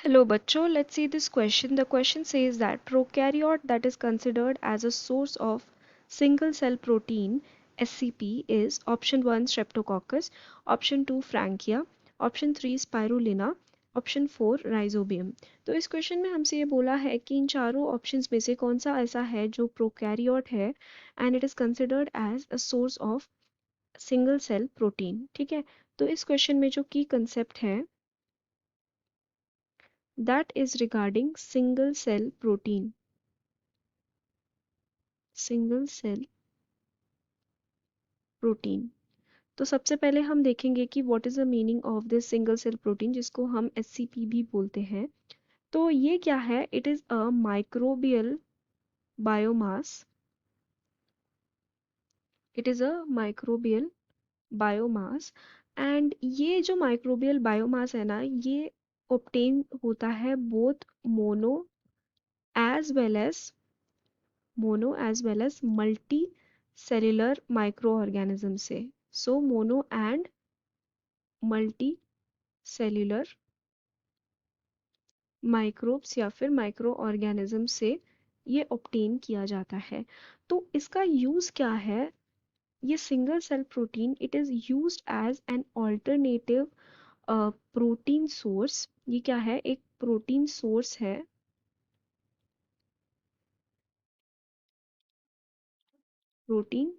Hello, bachcho. Let's see this question. The question says that prokaryote that is considered as a source of single cell protein SCP is option 1 Streptococcus, option 2 Frankia, option 3 Spirulina, option 4 rhizobium. तो इस question में हमसे ये बोला है कि इन चारों options में से कौन सा ऐसा है जो प्रोकैरियोट है and it is considered as a source of single cell protein. ठीक है, तो इस क्वेश्चन में जो की कंसेप्ट है that is regarding single cell protein. Single cell protein. तो सबसे पहले हम देखेंगे कि what is the meaning of this single cell protein, जिसको हम एससीपी भी बोलते हैं। तो ये क्या है? It is a microbial biomass. It is a microbial biomass and ये जो माइक्रोबियल बायोमास है ना, ये ऑब्टेन होता है both mono as well as multi cellular micro organism से। So mono and multi cellular microbes या फिर माइक्रो ऑर्गेनिज्म से ये ऑब्टेन किया जाता है। तो इसका यूज क्या है? ये single cell protein it is used as an alternative protein source. ये क्या है? एक प्रोटीन सोर्स है। Protein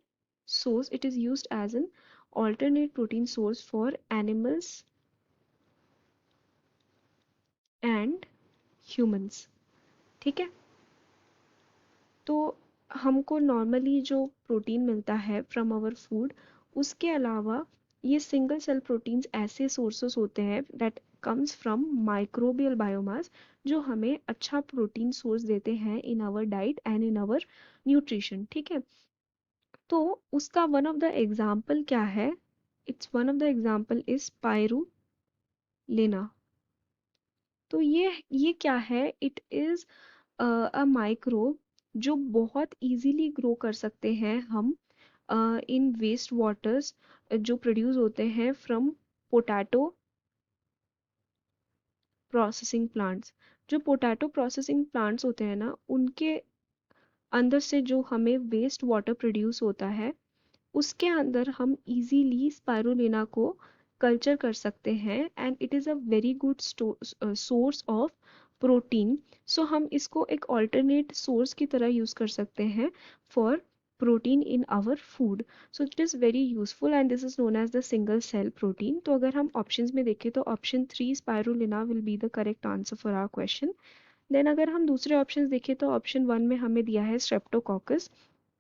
source, it is used as an alternate protein source for animals and humans। ठीक है, तो हमको नॉर्मली जो प्रोटीन मिलता है फ्रॉम आवर फूड, उसके अलावा ये सिंगल सेल प्रोटीन्स ऐसे सोर्सेस होते हैं that comes from microbial biomass, जो हमें अच्छा प्रोटीन सोर्स देते हैं in our diet and in our nutrition. ठीक है, तो उसका वन ऑफ द एग्जाम्पल क्या है? It's one of the example is spirulina. तो ये क्या है? इट इज अ माइक्रोब जो बहुत इजीली ग्रो कर सकते हैं हम इन वेस्ट वाटर्स जो प्रोड्यूस होते हैं फ्रॉम पोटैटो प्रोसेसिंग प्लांट्स। जो पोटैटो प्रोसेसिंग प्लांट्स होते हैं ना, उनके अंदर से जो हमें वेस्ट वाटर प्रोड्यूस होता है, उसके अंदर हम इजीली स्पाइरुलिना को कल्चर कर सकते हैं and it is a very good source of protein. So हम इसको एक ऑल्टरनेट सोर्स की तरह यूज़ कर सकते हैं for protein in our food. So it is very useful and this is known as the single cell protein. तो अगर हम ऑप्शंस में देखें तो option 3 spirulina will be the correct answer for our question. Then अगर हम दूसरे options देखें तो ऑप्शन 1 में हमें दिया है स्ट्रेप्टोकॉकस।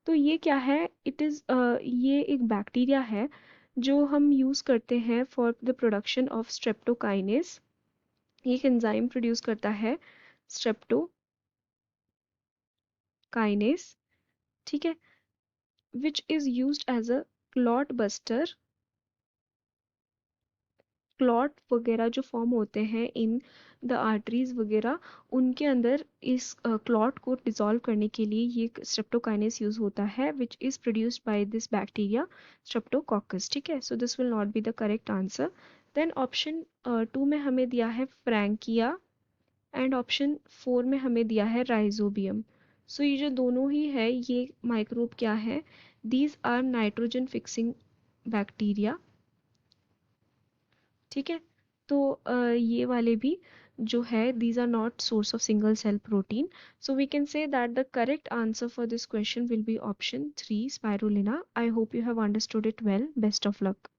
तो ये क्या है? इट इज़ ये एक बैक्टीरिया है जो हम यूज़ करते हैं for the production of streptokinase. ये एक एंजाइम प्रोड्यूस करता है स्ट्रेप्टोकाइनेस। ठीक है, which is used as a clot buster. Clot वगैरह जो फॉर्म होते हैं इन द आर्टरीज वगैरह, उनके अंदर इस क्लॉट को डिसॉल्व करने के लिए ये स्ट्रेप्टोकाइनेस यूज होता है which is produced by this bacteria streptococcus. ठीक है, so this will not be the correct answer. Then option 2 में हमें दिया है फ्रैंकिया एंड ऑप्शन 4 में हमें दिया है राइजोबियम। सो ये जो दोनों ही है, ये माइक्रोब क्या है? These are nitrogen fixing bacteria. ठीक है, तो ये वाले भी जो है these are not source of single cell protein, so we can say that the correct answer for this question will be option 3 spirulina। I hope you have understood it well. Best of luck.